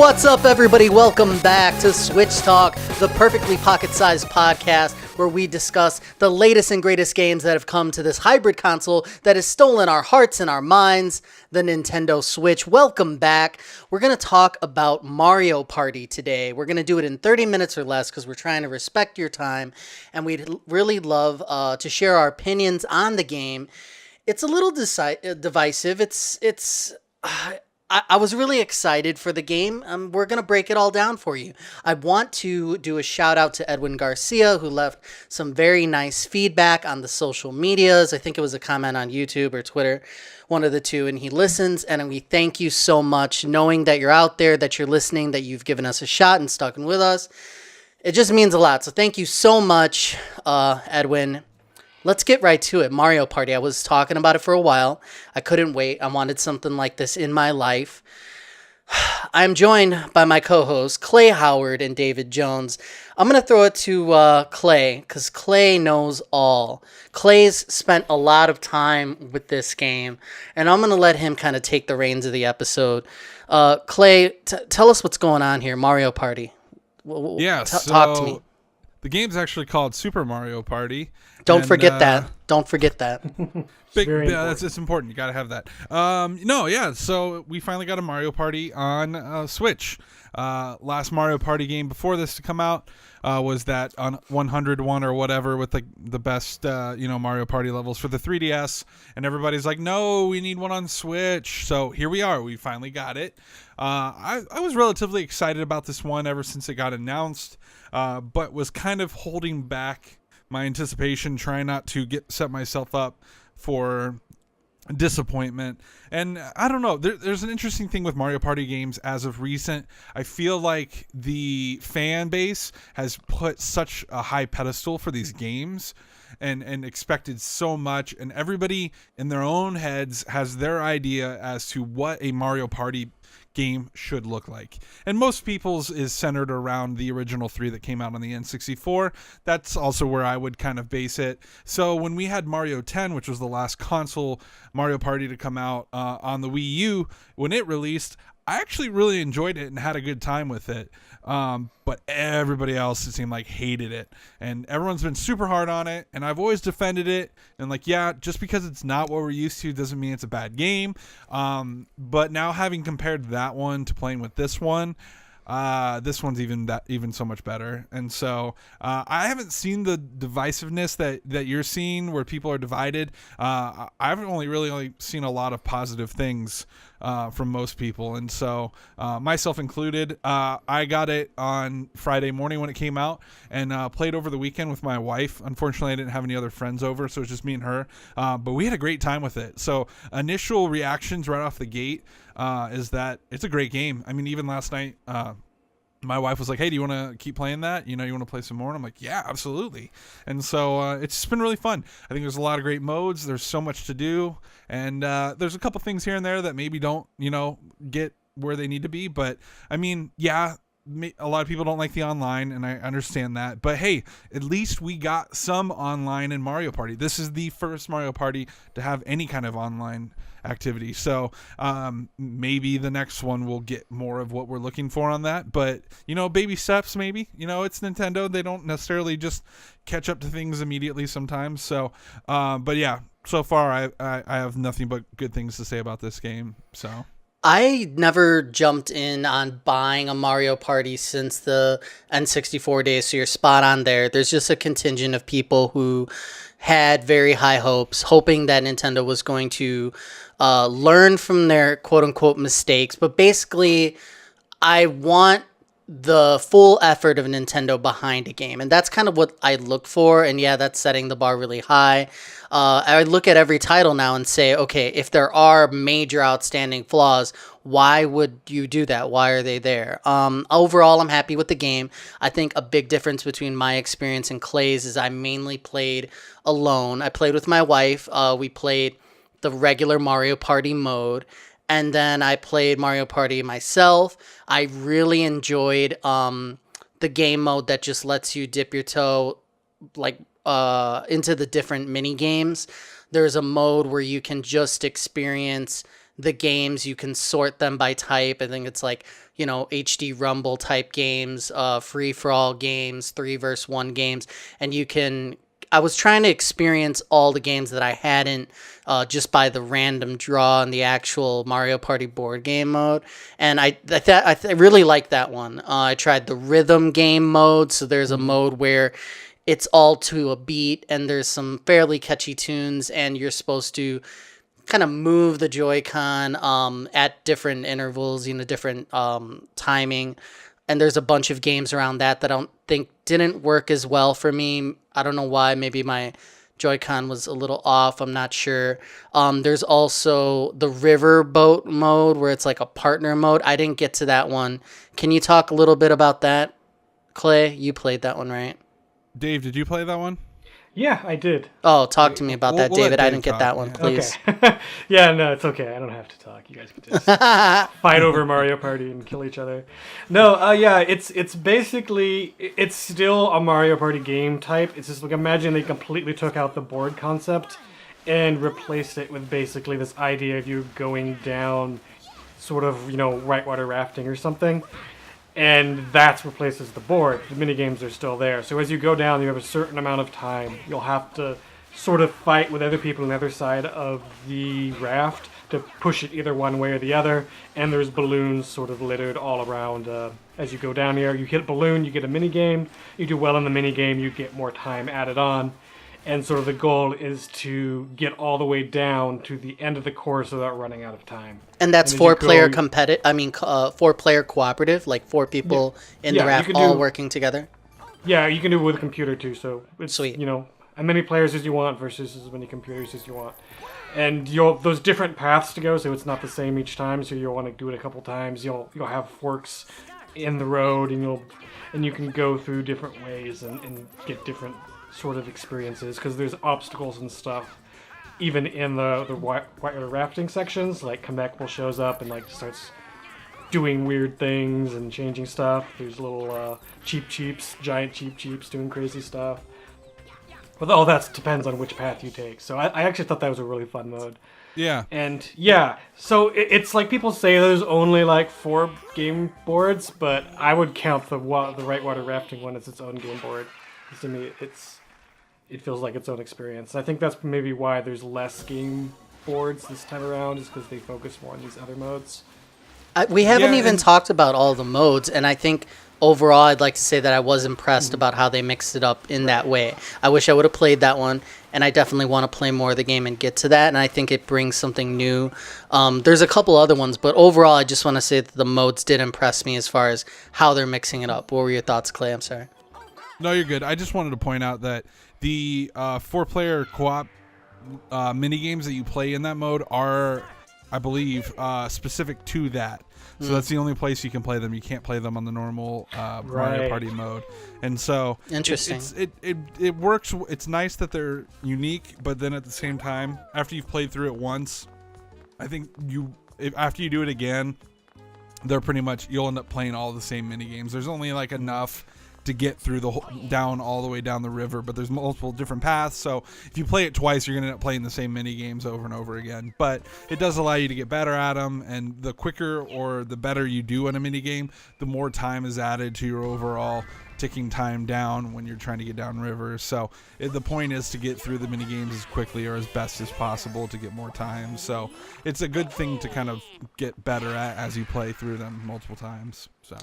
What's up, everybody? Welcome back to Switch Talk, the perfectly pocket-sized podcast where we discuss the latest and greatest games that have come to this hybrid console that has stolen our hearts and our minds, the Nintendo Switch. Welcome back. We're going to talk about Mario Party today. We're going to do it in 30 minutes or less because we're trying to respect your time, and we'd really love to share our opinions on the game. It's a little divisive. I was really excited for the game. We're going to break it all down for you. I want to do a shout out to Edwin Garcia, who left some very nice feedback on the social medias. I think it was a comment on YouTube or Twitter, one of the two, and he listens. And we thank you so much, knowing that you're out there, that you're listening, that you've given us a shot and stuck with us. It just means a lot. So thank you so much, Edwin. Let's get right to it. Mario Party. I was talking about it for a while. I couldn't wait. I wanted something like this in my life. I'm joined by my co-hosts, Clay Howard and David Jones. I'm going to throw it to Clay because Clay knows all. Clay's spent a lot of time with this game, and I'm going to let him kind of take the reins of the episode. Clay, tell us what's going on here. Mario Party. Talk to me. The game's actually called Super Mario Party. Don't forget that. Don't forget that. It's important. You got to have that. So we finally got a Mario Party on Switch. Last Mario Party game before this to come out was that on 101 or whatever with the best Mario Party levels for the 3DS, and everybody's like, no, we need one on Switch. So here we are. We finally got it. I was relatively excited about this one ever since it got announced, but was kind of holding back my anticipation, trying not to set myself up for disappointment. And I don't know, there's an interesting thing with Mario Party games as of recent. I feel like the fan base has put such a high pedestal for these games and expected so much, and everybody in their own heads has their idea as to what a Mario Party game should look like. And most people's is centered around the original 3 that came out on the N64. That's also where I would kind of base it. So when we had Mario 10, which was the last console Mario Party to come out on the Wii U, when it released, I actually really enjoyed it and had a good time with it. But everybody else, it seemed like, hated it. And everyone's been super hard on it. And I've always defended it. And just because it's not what we're used to doesn't mean it's a bad game. But now having compared that one to playing with this one's even so much better. And so I haven't seen the divisiveness that you're seeing where people are divided. I haven't really seen a lot of positive things from most people, and so myself included. I got it on Friday morning when it came out and played over the weekend with my wife. Unfortunately, I didn't have any other friends over, so it was just me and her, but we had a great time with it. So initial reactions right off the gate is that it's a great game. I mean, even last night my wife was like, hey, do you want to keep playing that? You want to play some more? And I'm like, yeah, absolutely. And so it's just been really fun. I think there's a lot of great modes. There's so much to do. And there's a couple things here and there that maybe don't, get where they need to be. But, I mean, yeah, a lot of people don't like the online, and I understand that. But, hey, at least we got some online in Mario Party. This is the first Mario Party to have any kind of online activity. So maybe the next one will get more of what we're looking for on that. But, baby steps maybe. It's Nintendo. They don't necessarily just catch up to things immediately sometimes. So, but yeah, so far I have nothing but good things to say about this game. So I never jumped in on buying a Mario Party since the N64 days, so you're spot on there. There's just a contingent of people who had very high hopes, hoping that Nintendo was going to learn from their quote-unquote mistakes. But basically, I want the full effort of Nintendo behind a game, and that's kind of what I look for. And yeah, that's setting the bar really high. I look at every title now and say, okay, if there are major outstanding flaws, why would you do that? Why are they there? Overall, I'm happy with the game. I think a big difference between my experience and Clay's is I mainly played alone. I played with my wife. We played the regular Mario Party mode, and then I played Mario Party myself. I really enjoyed the game mode that just lets you dip your toe into the different mini games. There's a mode where you can just experience the games. You can sort them by type. I think it's like, HD Rumble type games, free for all games, 3 versus 1 games, and I was trying to experience all the games that I hadn't, just by the random draw in the actual Mario Party board game mode, and I really like that one. I tried the rhythm game mode, so there's a mode where it's all to a beat, and there's some fairly catchy tunes, and you're supposed to kind of move the Joy-Con at different intervals, different timing. And there's a bunch of games around that I don't think didn't work as well for me. I don't know why. Maybe my Joy-Con was a little off. I'm not sure. There's also the river boat mode where it's like a partner mode. I didn't get to that one. Can you talk a little bit about that, Clay? You played that one, right? Dave, did you play that one? Yeah, I did. Oh, talk to me about that, David. I didn't get that one, please. Okay. Yeah, no, it's okay. I don't have to talk. You guys can just fight over Mario Party and kill each other. No, yeah, it's basically, it's still a Mario Party game type. It's just like, imagine they completely took out the board concept and replaced it with basically this idea of you going down sort of, whitewater rafting or something. And that replaces the board. The mini games are still there. So as you go down, you have a certain amount of time. You'll have to sort of fight with other people on the other side of the raft to push it either one way or the other. And there's balloons sort of littered all around as you go down here. You hit a balloon, you get a mini game. You do well in the mini game, you get more time added on. And sort of the goal is to get all the way down to the end of the course without running out of time. And that's 4-player competitive. 4-player cooperative, like 4 people in the raft all working together. Yeah, you can do it with a computer too. So it's sweet. As many players as you want versus as many computers as you want. And you'll those different paths to go, so it's not the same each time. So you'll want to do it a couple times. You'll have forks in the road, and you can go through different ways and get different sort of experiences, because there's obstacles and stuff even in the whitewater rafting sections. Like Kamek shows up and like starts doing weird things and changing stuff. There's little giant cheap cheeps doing crazy stuff. But all that depends on which path you take. So I actually thought that was a really fun mode. Yeah. And yeah, so it's like people say there's only like 4 game boards, but I would count the whitewater rafting one as its own game board. Because to me, it feels like its own experience. I think that's maybe why there's less game boards this time around, is because they focus more on these other modes. We haven't even talked about all the modes, and I think overall I'd like to say that I was impressed about how they mixed it up in that way. I wish I would have played that one, and I definitely want to play more of the game and get to that, and I think it brings something new. There's a couple other ones, but overall I just want to say that the modes did impress me as far as how they're mixing it up. What were your thoughts, Clay? I'm sorry. No, you're good. I just wanted to point out that the 4-player co-op mini games that you play in that mode are, I believe, specific to that. So that's the only place you can play them. You can't play them on the normal Mario Party mode. And so interesting. It works. It's nice that they're unique, but then at the same time, after you've played through it once, I think after you do it again, you'll end up playing all the same mini games. There's only like enough to get through all the way down the river, but there's multiple different paths, so if you play it twice, you're going to end up playing the same mini games over and over again. But it does allow you to get better at them, and the quicker or the better you do in a mini game, the more time is added to your overall ticking time down when you're trying to get down rivers. So the point is to get through the mini games as quickly or as best as possible to get more time. So it's a good thing to kind of get better at as you play through them multiple times. So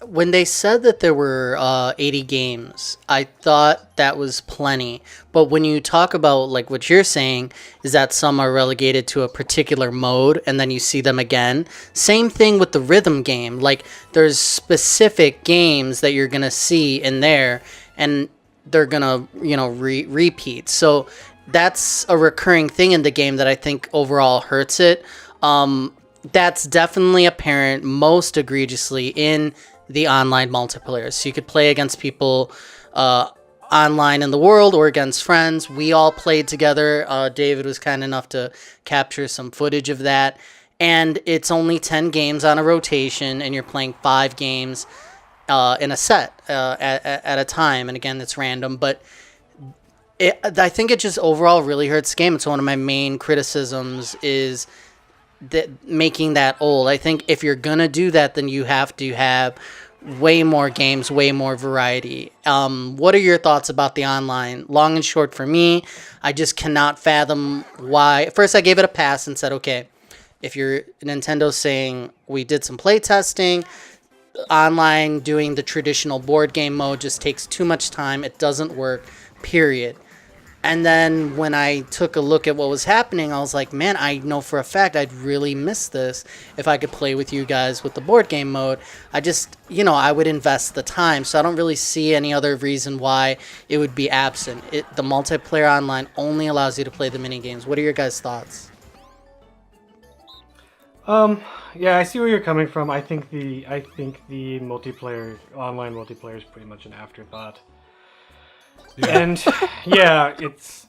when they said that there were 80 games, I thought that was plenty. But when you talk about, like what you're saying, is that some are relegated to a particular mode and then you see them again. Same thing with the rhythm game. Like there's specific games that you're going to see in there and they're going to, repeat. So that's a recurring thing in the game that I think overall hurts it. That's definitely apparent most egregiously in the online multiplayer. So you could play against people online in the world or against friends. We all played together. David was kind enough to capture some footage of that. And it's only 10 games on a rotation, and you're playing 5 games in a set at a time. And again, it's random. But I think it just overall really hurts the game. It's one of my main criticisms is making that old. I think if you're gonna do that, then you have to have way more games, way more variety. What are your thoughts about the online? Long and short for me, I just cannot fathom why. First, I gave it a pass and said, okay, if you're Nintendo saying we did some play testing, online doing the traditional board game mode just takes too much time. It doesn't work, period. And then when I took a look at what was happening, I was like, man, I know for a fact I'd really miss this if I could play with you guys with the board game mode. I just, I would invest the time. So I don't really see any other reason why it would be absent. The multiplayer online only allows you to play the mini games. What are your guys' thoughts? Yeah, I see where you're coming from. I think the online multiplayer is pretty much an afterthought. Yeah. And yeah, I guess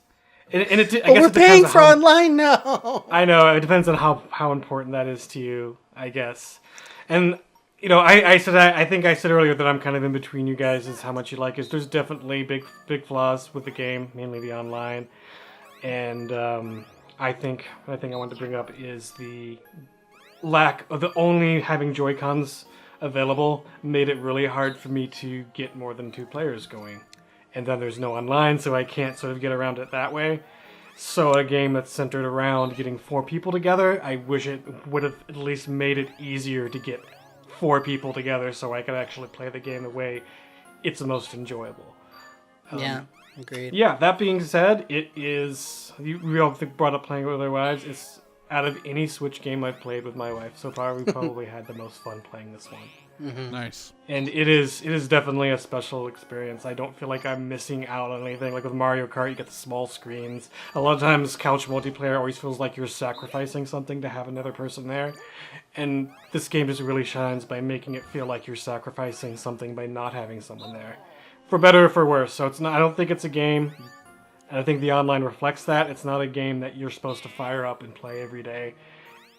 we're paying for online now. I know, it depends on how important that is to you, I guess. And I think I said earlier that I'm kind of in between you guys is how much you like it. There's definitely big flaws with the game, mainly the online. And I think the thing I wanted to bring up is the lack of only having joycons available made it really hard for me to get more than 2 players going. And then there's no online, so I can't sort of get around it that way. So a game that's centered around getting 4 people together, I wish it would have at least made it easier to get 4 people together so I could actually play the game the way it's the most enjoyable. Yeah, agreed. Yeah, that being said, it is... We all brought up playing with our wives. It's out of any Switch game I've played with my wife so far, we probably had the most fun playing this one. Mm-hmm. Nice. And it is definitely a special experience. I don't feel like I'm missing out on anything. Like with Mario Kart, you get the small screens. A lot of times, couch multiplayer always feels like you're sacrificing something to have another person there. And this game just really shines by making it feel like you're sacrificing something by not having someone there. For better or for worse. So it's not. I don't think it's a game. And I think the online reflects that. It's not a game that you're supposed to fire up and play every day.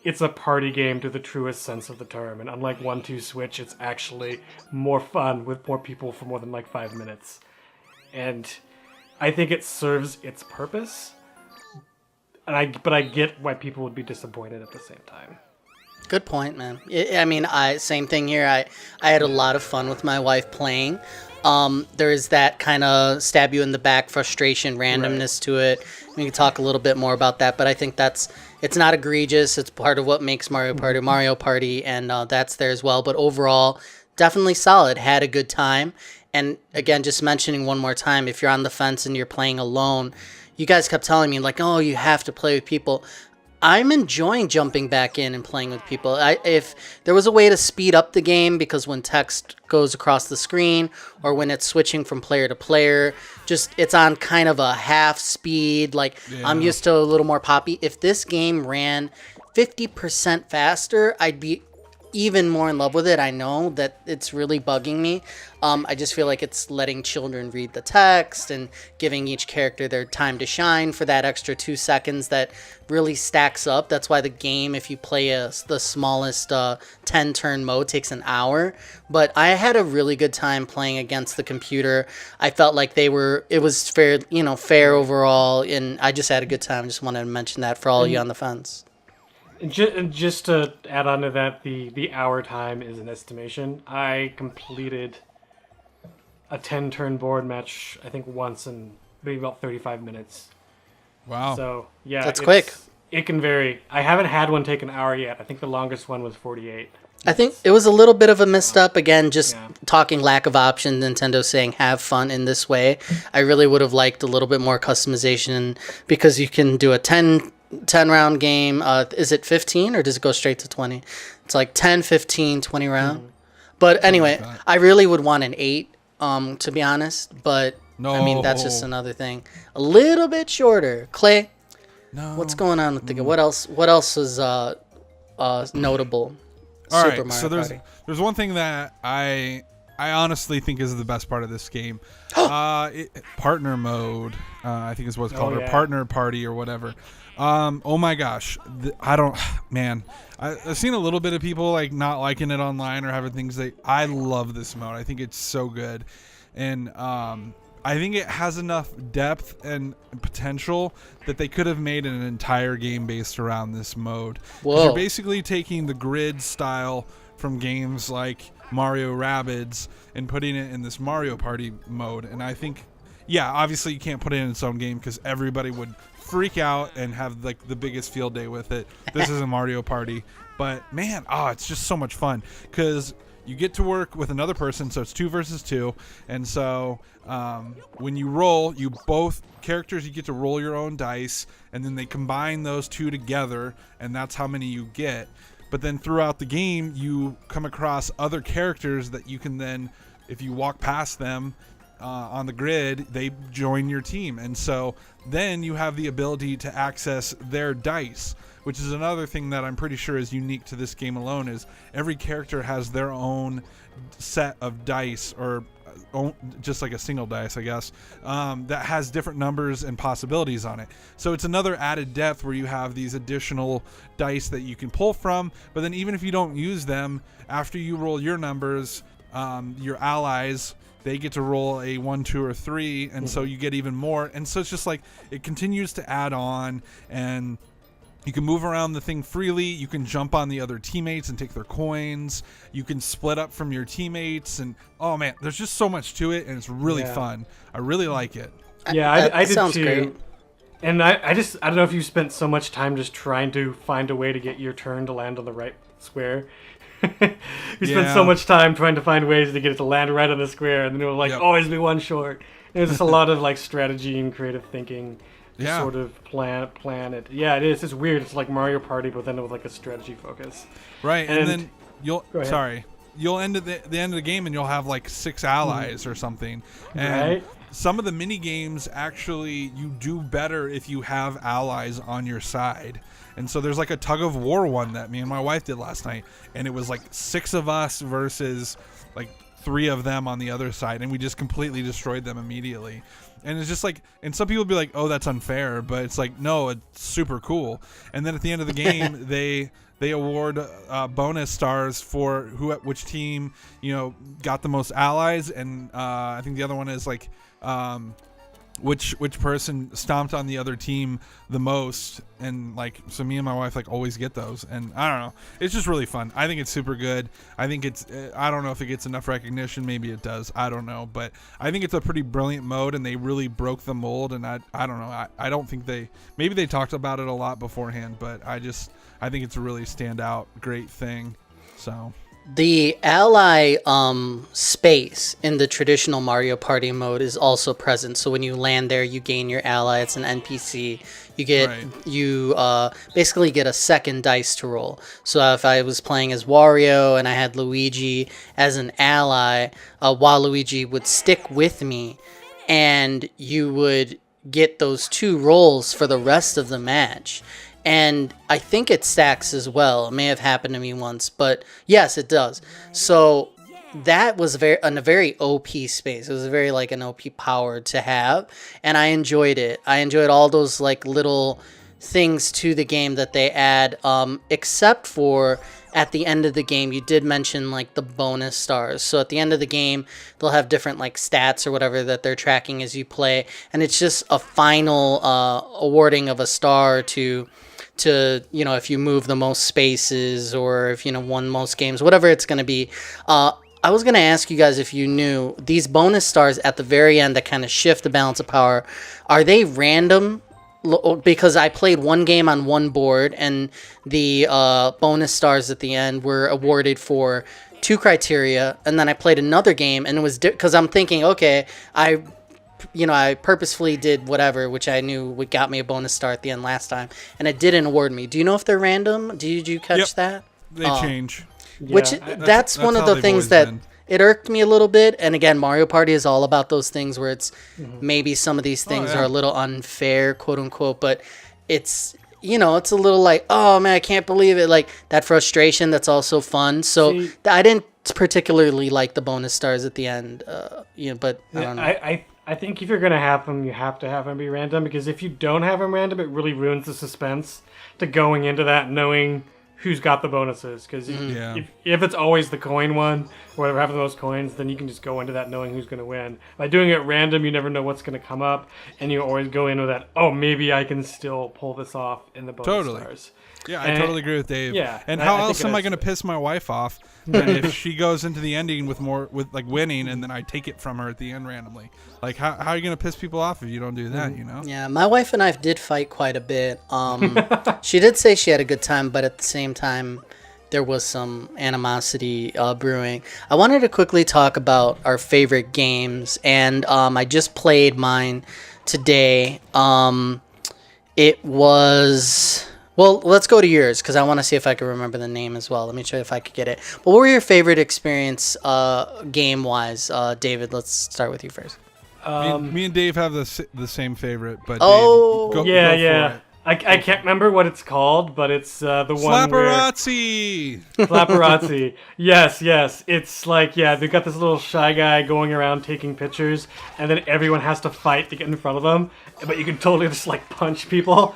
It's a party game to the truest sense of the term, and unlike 1-2 Switch, it's actually more fun with more people for more than 5 minutes. And I think it serves its purpose, but I get why people would be disappointed at the same time. Good point, man. Same thing here. I had a lot of fun with my wife playing. There is that kind of stab you in the back frustration, randomness to it. We can talk a little bit more about that, but I think it's not egregious. It's part of what makes Mario Party, and that's there as well. But overall, definitely solid. Had a good time. And again, just mentioning one more time, if you're on the fence and you're playing alone, you guys kept telling me, oh, you have to play with people. I'm enjoying jumping back in and playing with people. If there was a way to speed up the game, because when text goes across the screen or when it's switching from player to player, it's on kind of a half speed. I'm used to a little more poppy. If this game ran 50% faster, I'd be even more in love with it. I know that it's really bugging me. I just feel like it's letting children read the text and giving each character their time to shine for that extra 2 seconds that really stacks up. That's why the game, if you play the smallest 10-turn mode, takes an hour. But I had a really good time playing against the computer. I felt like it was fair, fair overall, and I just had a good time. Just wanted to mention that for all you on the fence. Just to add on to that, the hour time is an estimation. I completed a 10-turn board match, I think, once in maybe about 35 minutes. Wow. So, yeah. That's quick. It can vary. I haven't had one take an hour yet. I think the longest one was 48. I think it was a little bit of a misstep. Again, just talking lack of options, Nintendo saying have fun in this way. I really would have liked a little bit more customization, because you can do a 10 round game. Is it 15 or does it go straight to 20? It's 10, 15, 20 round. But anyway, I really would want an 8, to be honest. But no. That's just another thing. A little bit shorter. Clay, what's going on with the game? What else is notable? All Super right, Mario so Party. there's one thing that I honestly think is the best part of this game. Partner mode, I think is what it's called, or partner party or whatever. Oh my gosh, I've seen a little bit of people not liking it online or having things I love this mode. I think it's so good, and I think it has enough depth and potential that they could have made an entire game based around this mode. 'Cause Whoa. you're basically taking the grid style from games like Mario Rabbids and putting it in this Mario Party mode. And I think, yeah, obviously you can't put it in its own game because everybody would freak out and have like the biggest field day with it. This is a Mario Party. But man, it's just so much fun because you get to work with another person, so it's 2 versus 2. And so when you roll, you get to roll your own dice, and then they combine those two together, and that's how many you get. But then throughout the game, you come across other characters that you can then, if you walk past them on the grid, they join your team. And so then you have the ability to access their dice, which is another thing that I'm pretty sure is unique to this game alone, is every character has their own set of dice, or just like a single dice, I guess, that has different numbers and possibilities on it. So it's another added depth where you have these additional dice that you can pull from, but then even if you don't use them, after you roll your numbers, your allies, they get to roll a 1, 2, or 3, and so you get even more. And so it's just like it continues to add on, and you can move around the thing freely. You can jump on the other teammates and take their coins. You can split up from your teammates, and oh man, there's just so much to it, and it's really fun. I really like it. Yeah, I did sounds too. great. And I don't know if you spent so much time just trying to find a way to get your turn to land on the right square. You spent so much time trying to find ways to get it to land right on the square, and then it will like always be one short. And it's just a lot of like strategy and creative thinking. Sort of plan it. Yeah, it is. It's weird. It's like Mario Party, but then with like a strategy focus. Right, and then you'll end at the end of the game, and you'll have like 6 allies or something. And some of the mini games actually you do better if you have allies on your side. And so there's like a tug of war one that me and my wife did last night, and it was like 6 of us versus like 3 of them on the other side, and we just completely destroyed them immediately. And it's just like, and some people be like, oh, that's unfair, but it's like, no, it's super cool. And then at the end of the game, they award bonus stars for which team got the most allies, and I think the other one is like which person stomped on the other team the most, and like, so me and my wife like always get those, and I don't know, it's just really fun. I think it's super good. I think I don't know if it gets enough recognition, maybe it does, I don't know, but I think it's a pretty brilliant mode, and they really broke the mold. And I don't know, I don't think maybe they talked about it a lot beforehand, but I think it's a really standout great thing. So the ally space in the traditional Mario Party mode is also present. So when you land there, you gain your ally. It's an NPC. You basically get a second dice to roll. So if I was playing as Wario and I had Luigi as an ally, Waluigi would stick with me, and you would get those 2 rolls for the rest of the match. And I think it stacks as well. It may have happened to me once, but yes, it does. So that was a very OP space. It was very like an OP power to have, and I enjoyed it. I enjoyed all those like little things to the game that they add, except for at the end of the game, you did mention like the bonus stars. So at the end of the game, they'll have different like stats or whatever that they're tracking as you play, and it's just a final awarding of a star to if you move the most spaces, or if won most games, whatever it's going to be. I was going to ask you guys if you knew these bonus stars at the very end that kind of shift the balance of power, are they random? Because I played one game on one board, and the bonus stars at the end were awarded for 2 criteria, and then I played another game, and it was because I'm thinking, okay, I purposefully did whatever, which I knew would got me a bonus star at the end last time, and it didn't award me. Do you know if they're random? Did you catch that? They change. Which that's one of the things that it irked me a little bit. And again, Mario Party is all about those things where it's maybe some of these things are a little unfair, quote unquote, but it's it's a little like, oh man, I can't believe it, like that frustration. That's also fun. So I didn't particularly like the bonus stars at the end, but I don't know. I think if you're going to have them, you have to have them be random, because if you don't have them random, it really ruins the suspense to going into that knowing who's got the bonuses. Because if it's always the coin one, or whatever having the most coins, then you can just go into that knowing who's going to win. By doing it random, you never know what's going to come up, and you always go in with that, oh, maybe I can still pull this off in the bonus stars. Yeah, I totally agree with Dave. Yeah, and how else am I going to piss my wife off than if she goes into the ending with like winning, and then I take it from her at the end randomly? Like, how are you going to piss people off if you don't do that? You know? Yeah, my wife and I did fight quite a bit. She did say she had a good time, but at the same time, there was some animosity brewing. I wanted to quickly talk about our favorite games, and I just played mine today. It was... Well, let's go to yours, because I want to see if I can remember the name as well. Let me try if I could get it. But what were your favorite experience game-wise? David, let's start with you first. Me and Dave have the same favorite, but oh, Dave, yeah, go yeah. for it. I can't remember what it's called, but it's the one Slapperazzi! Slapperazzi. Yes. It's like, they've got this little shy guy going around taking pictures, and then everyone has to fight to get in front of them, but you can totally just, like, punch people.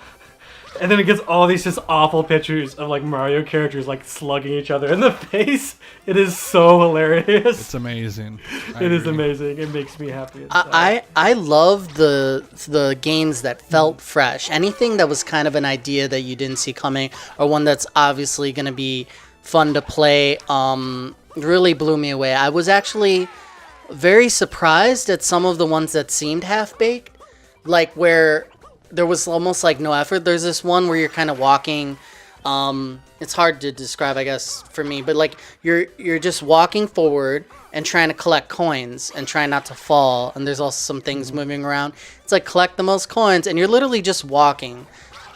And then it gets all these just awful pictures of, like, Mario characters, like, slugging each other in the face. It is so hilarious. It's amazing. It is amazing. It makes me happy. I love the games that felt fresh. Anything that was kind of an idea that you didn't see coming, or one that's obviously going to be fun to play, really blew me away. I was actually very surprised at some of the ones that seemed half-baked, like where... there was almost like no effort. There's this one where you're kind of walking. It's hard to describe, I guess, for me, but like you're just walking forward and trying to collect coins and trying not to fall. And there's also some things moving around. It's like collect the most coins, and you're literally just walking.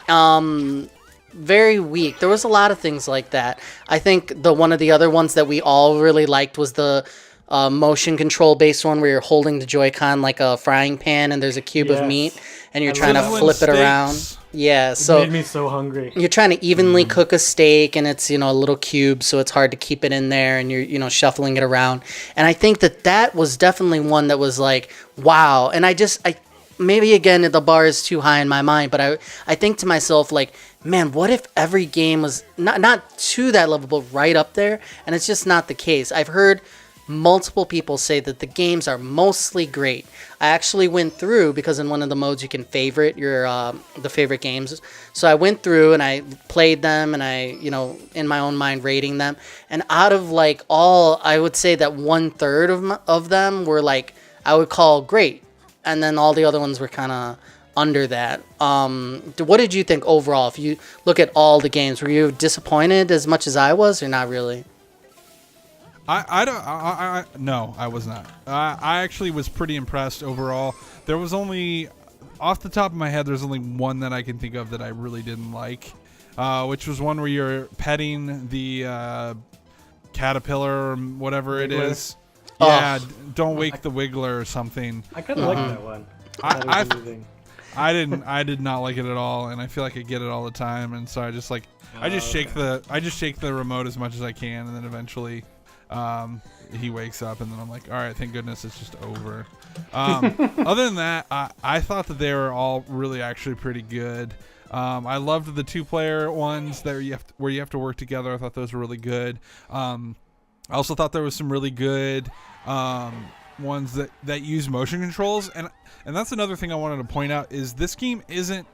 Very weak. There was a lot of things like that. I think one of the other ones that we all really liked was the motion control based one where you're holding the Joy-Con like a frying pan, and there's a cube of meat, and you're trying to flip it around. Yeah, so it made me so hungry. You're trying to evenly cook a steak, and it's, a little cube, so it's hard to keep it in there, and you're, shuffling it around. And I think that was definitely one that was like, wow. And I maybe again the bar is too high in my mind, but I think to myself, like, man, what if every game was not to that level, but right up there? And it's just not the case. I've heard multiple people say that the games are mostly great. I actually went through, because in one of the modes you can favorite your the favorite games. So I went through and I played them, and I, in my own mind rating them. And out of like all, I would say that 1/3 of them were like, I would call great. And then all the other ones were kind of under that. What did you think overall? If you look at all the games, were you disappointed as much as I was, or not really? No, I was not. I actually was pretty impressed overall. There was only, off the top of my head, there's only one that I can think of that I really didn't like, which was one where you're petting the caterpillar or whatever it is. Oh. Yeah, don't wake the Wiggler or something. I kind of like that one. I did not like it at all, and I feel like I get it all the time, and so I just like I just shake the remote as much as I can, and then eventually he wakes up, and then I'm like, all right, thank goodness it's just over. Other than that, I thought that they were all really actually pretty good. I loved the 2-player ones where you have to work together. I thought those were really good. I also thought there was some really good ones that use motion controls, and that's another thing I wanted to point out is this game isn't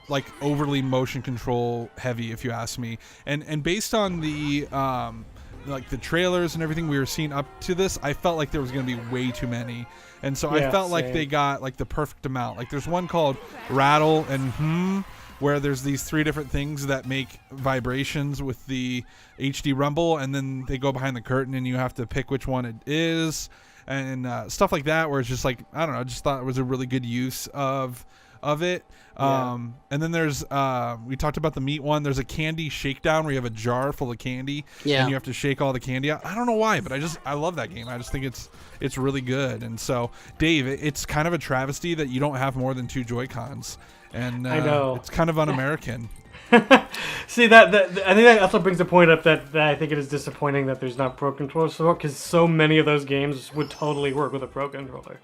like overly motion control heavy, if you ask me, and based on the like the trailers and everything we were seeing up to this, I felt like there was going to be way too many, and so I felt like they got like the perfect amount. Like there's one called Rattle and where there's these 3 different things that make vibrations with the HD rumble, and then they go behind the curtain and you have to pick which one it is, and stuff like that, where it's just like, I don't know, I just thought it was a really good use of it. And then there's we talked about the meat one. There's a candy shakedown where you have a jar full of candy, and you have to shake all the candy out. I don't know why, but I love that game. I just think it's really good. And so, Dave, it's kind of a travesty that you don't have more than 2 Joy-Cons, and I know it's kind of un-American. See, I think that also brings the point up that I think it is disappointing that there's not Pro Controller support, because so many of those games would totally work with a Pro Controller.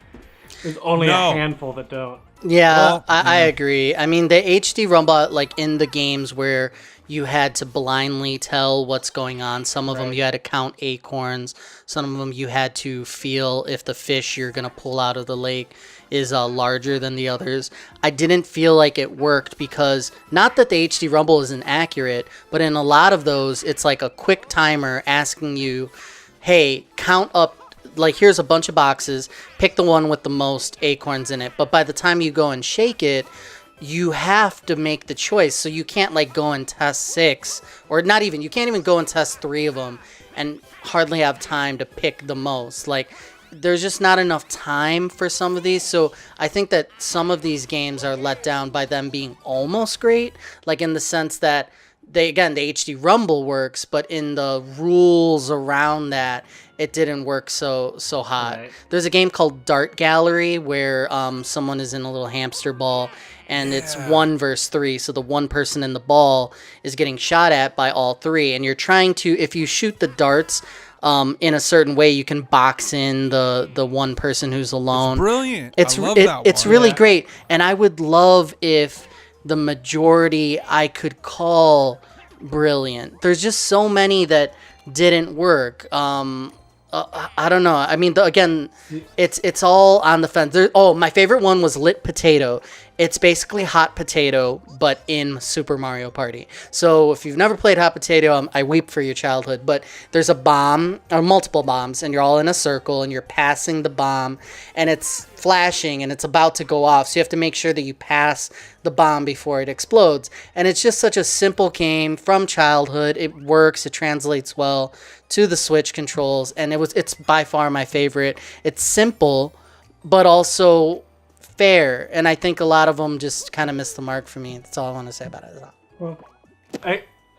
There's only No. a handful that don't. Yeah, Well, I agree. I mean, the HD Rumble, like in the games where you had to blindly tell what's going on, some of them Right. you had to count acorns, some of them you had to feel if the fish you're going to pull out of the lake is larger than the others. I didn't feel like it worked because, not that the HD Rumble isn't accurate, but in a lot of those, it's like a quick timer asking you, hey, count up. Like, here's a bunch of boxes, pick the one with the most acorns in it. But by the time you go and shake it, you have to make the choice. So you can't like go and test 6, or not even, you can't even go and test 3 of them and hardly have time to pick the most. Like, there's just not enough time for some of these. So I think that some of these games are let down by them being almost great, like in the sense that the HD Rumble works, but in the rules around that, it didn't work so hot. Right. There's a game called Dart Gallery where someone is in a little hamster ball, and it's 1 versus 3. So the one person in the ball is getting shot at by all 3, and you're trying to, if you shoot the darts in a certain way, you can box in the one person who's alone. Brilliant. It's I love that it's one. really Yeah. great, and I would love if the majority I could call brilliant. There's just so many that didn't work. I don't know. I mean, again, it's all on the fence. My favorite one was Lit Potato. It's basically Hot Potato, but in Super Mario Party. So if you've never played Hot Potato, I weep for your childhood. But there's a bomb, or multiple bombs, and you're all in a circle, and you're passing the bomb, and it's flashing, and it's about to go off. So you have to make sure that you pass the bomb before it explodes. And it's just such a simple game from childhood. It works. It translates well to the Switch controls, and it's by far my favorite. It's simple, but also fair, and I think a lot of them just kind of missed the mark for me. That's all I want to say about it. Well,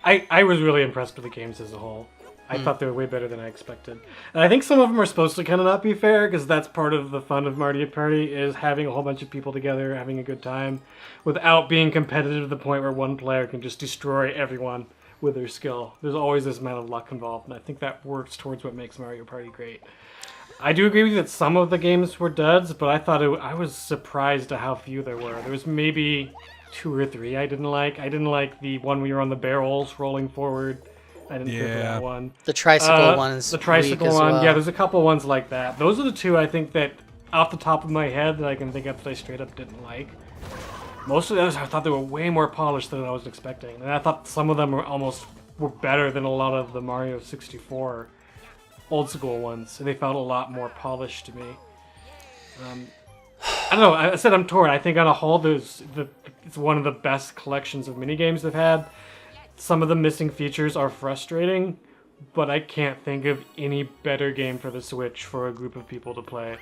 I was really impressed with the games as a whole. I thought they were way better than I expected. And I think some of them are supposed to kind of not be fair, because that's part of the fun of Mario Party, is having a whole bunch of people together, having a good time, without being competitive to the point where one player can just destroy everyone with their skill. There's always this amount of luck involved, and I think that works towards what makes Mario Party great. I do agree with you that some of the games were duds, but I was surprised at how few there were. There was maybe 2 or 3 I didn't like. I didn't like the one where you're on the barrels rolling forward. I didn't care for that one. The tricycle one is the tricycle weak as one. well. Yeah, there's a couple ones like that. Those are the 2 I think that, off the top of my head, that I can think of that I straight up didn't like. Most of those, I thought they were way more polished than I was expecting, and I thought some of them were better than a lot of the Mario 64 old school ones. They felt a lot more polished to me. I don't know. I said I'm torn. I think on a whole, it's one of the best collections of minigames they've had. Some of the missing features are frustrating, but I can't think of any better game for the Switch for a group of people to play,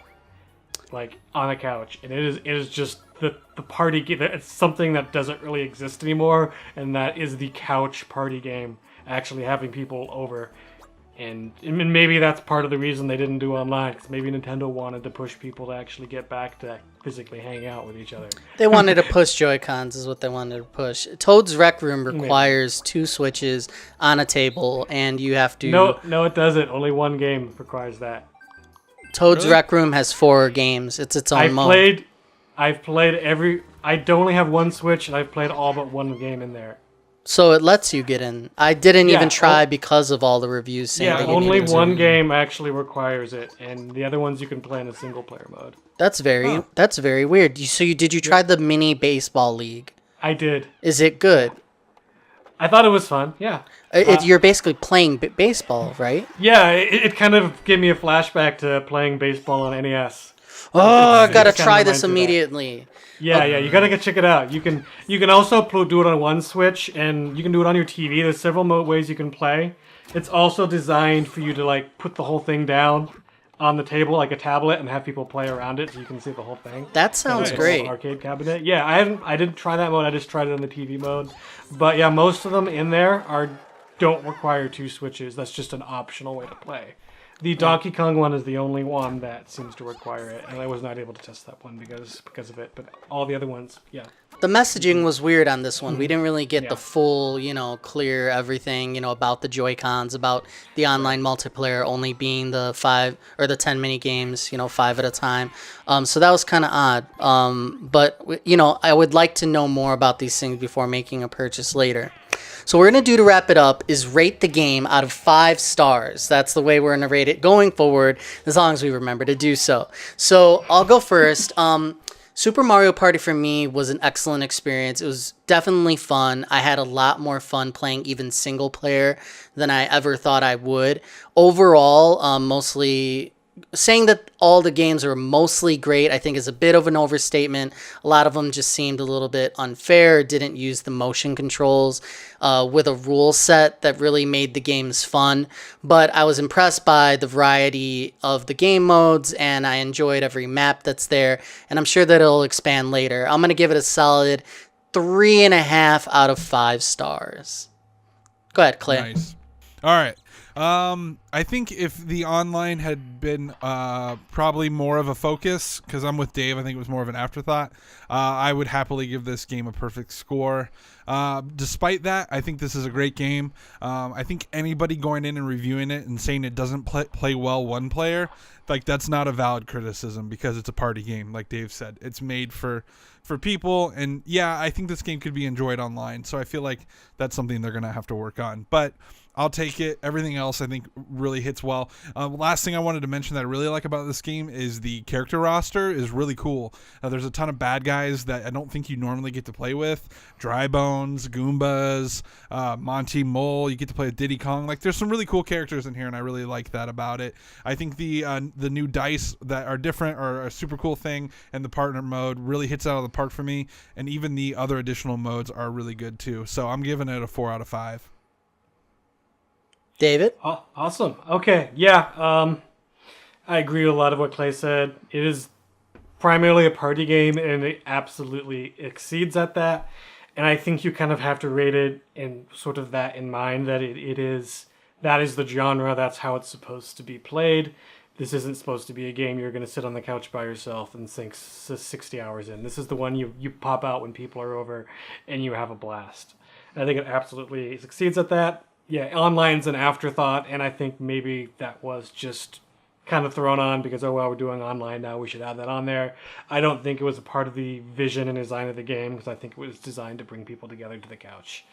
like on a couch. And it is just the party game. It's something that doesn't really exist anymore, and that is the couch party game. Actually having people over. And maybe that's part of the reason they didn't do online, because maybe Nintendo wanted to push people to actually get back to physically hang out with each other. They wanted to push joycons is what they wanted to push. Toad's Rec Room requires 2 Switches on a table, and you have to... No, it doesn't. Only one game requires that. Toad's Rec Room has 4 games. It's its own mode. I've played every... I only have 1 Switch, and I've played all but 1 game in there. So it lets you get in. I didn't even try because of all the reviews saying that you only needed one to. game actually requires it, and the other ones you can play in a single player mode. That's very weird. Did you try the mini baseball league? I did. Is it good? I thought it was fun. Yeah. You're basically playing baseball, right? Yeah, it kind of gave me a flashback to playing baseball on NES. Oh, I gotta It's kinda try this reminds me of that. immediately. Yeah, you gotta check it out. You can also do it on one Switch, and you can do it on your TV. There's several ways you can play. It's also designed for you to like put the whole thing down on the table like a tablet and have people play around it, so you can see the whole thing. That sounds Like a great. little arcade cabinet. Yeah, I didn't try that mode. I just tried it on the TV mode. But yeah, most of them in there don't require 2 Switches. That's just an optional way to play. The Donkey Kong one is the only one that seems to require it, and I was not able to test that one because of it. But all the other ones, yeah. The messaging was weird on this one. We didn't really get Yeah. the full, clear everything, about the Joy-Cons, about the online multiplayer only being the 5 or the 10 mini games, 5 at a time. So that was kind of odd. But I would like to know more about these things before making a purchase later. So what we're going to do to wrap it up is rate the game out of 5 stars. That's the way we're going to rate it going forward, as long as we remember to do so. So I'll go first. Super Mario Party for me was an excellent experience. It was definitely fun. I had a lot more fun playing even single player than I ever thought I would. Overall, mostly saying that all the games are mostly great, I think is a bit of an overstatement. A lot of them just seemed a little bit unfair, didn't use the motion controls with a rule set that really made the games fun. But I was impressed by the variety of the game modes, and I enjoyed every map that's there, and I'm sure that it'll expand later. I'm going to give it a solid 3.5 out of 5 stars. Go ahead, Clay. Nice. All right. I think if the online had been probably more of a focus, because I'm with Dave, I think it was more of an afterthought, I would happily give this game a perfect score. Despite that, I think this is a great game. I think anybody going in and reviewing it and saying it doesn't play well one player, like that's not a valid criticism, because it's a party game, like Dave said. It's made for people, and yeah, I think this game could be enjoyed online, so I feel like that's something they're going to have to work on. But I'll take it. Everything else I think really hits well. Last thing I wanted to mention that I really like about this game is the character roster is really cool. There's a ton of bad guys that I don't think you normally get to play with. Dry Bones, Goombas, Monty Mole. You get to play with Diddy Kong. Like, there's some really cool characters in here, and I really like that about it. I think the new dice that are different are a super cool thing, and the partner mode really hits out of the park for me. And even the other additional modes are really good too. So I'm giving it a 4 out of 5. David? Oh, awesome. Okay, yeah. I agree with a lot of what Clay said. It is primarily a party game, and it absolutely exceeds at that. And I think you kind of have to rate it in sort of that in mind, that that is the genre, that's how it's supposed to be played. This isn't supposed to be a game you're going to sit on the couch by yourself and sink 60 hours in. This is the one you pop out when people are over and you have a blast. And I think it absolutely succeeds at that. Yeah, online's an afterthought, and I think maybe that was just kind of thrown on because, oh, well, we're doing online now, we should add that on there. I don't think it was a part of the vision and design of the game, because I think it was designed to bring people together to the couch.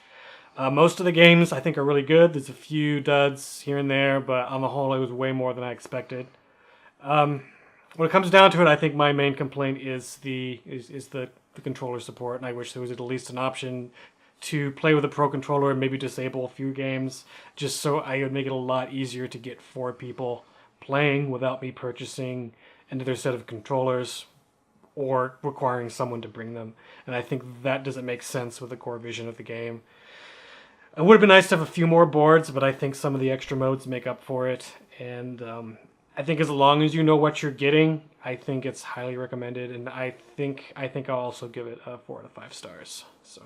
Most of the games I think are really good. There's a few duds here and there, but on the whole, it was way more than I expected. When it comes down to it, I think my main complaint is the controller support, and I wish there was at least an option to play with a pro controller and maybe disable a few games, just so I would make it a lot easier to get 4 people playing without me purchasing another set of controllers or requiring someone to bring them. And I think that doesn't make sense with the core vision of the game. It would have been nice to have a few more boards, but I think some of the extra modes make up for it. And I think as long as you know what you're getting, I think it's highly recommended. And I think I'll also give it a 4 out of 5 stars. So.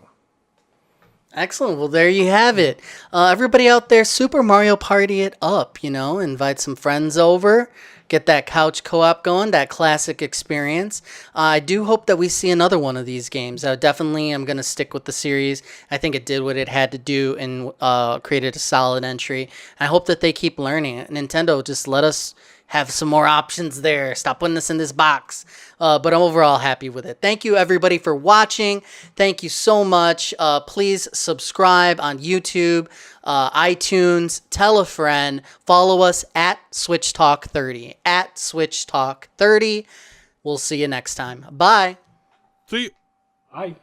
Excellent. Well, there you have it. Everybody out there, Super Mario Party it up, invite some friends over, get that couch co-op going, that classic experience. I do hope that we see another one of these games. Definitely I'm going to stick with the series. I think it did what it had to do and created a solid entry. I hope that they keep learning. Nintendo, just let us have some more options there. Stop putting us in this box. But I'm overall happy with it. Thank you, everybody, for watching. Thank you so much. Please subscribe on YouTube, iTunes, tell a friend. Follow us at Switch Talk 30. At Switch Talk 30. We'll see you next time. Bye. See you. Bye.